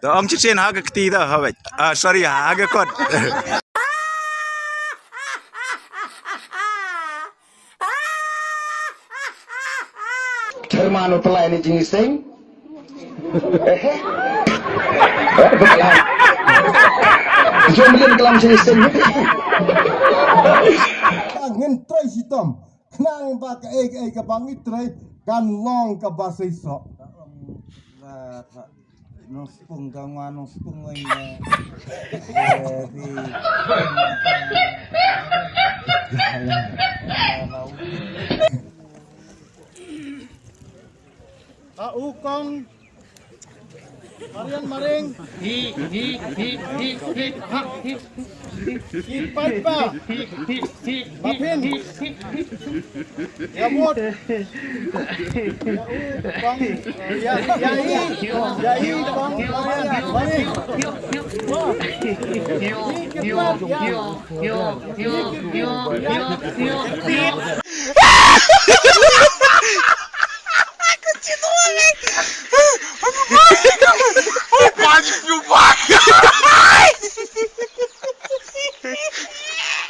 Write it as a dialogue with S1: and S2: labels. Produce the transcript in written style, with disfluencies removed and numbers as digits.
S1: Om chichen haga kti dah hawaj. Sorry haga kot.
S2: Hermano telah ini jinising. Jom beli kelam jinising.
S3: Angin tray hitam. Kenang bak ke bangit tray kan long ke bahasa Isra.
S4: Nospung kangwa nospung ini di Ukong Marian maring Paipa Bapin Yamut Ukong Yai Ukong Marian maring Yo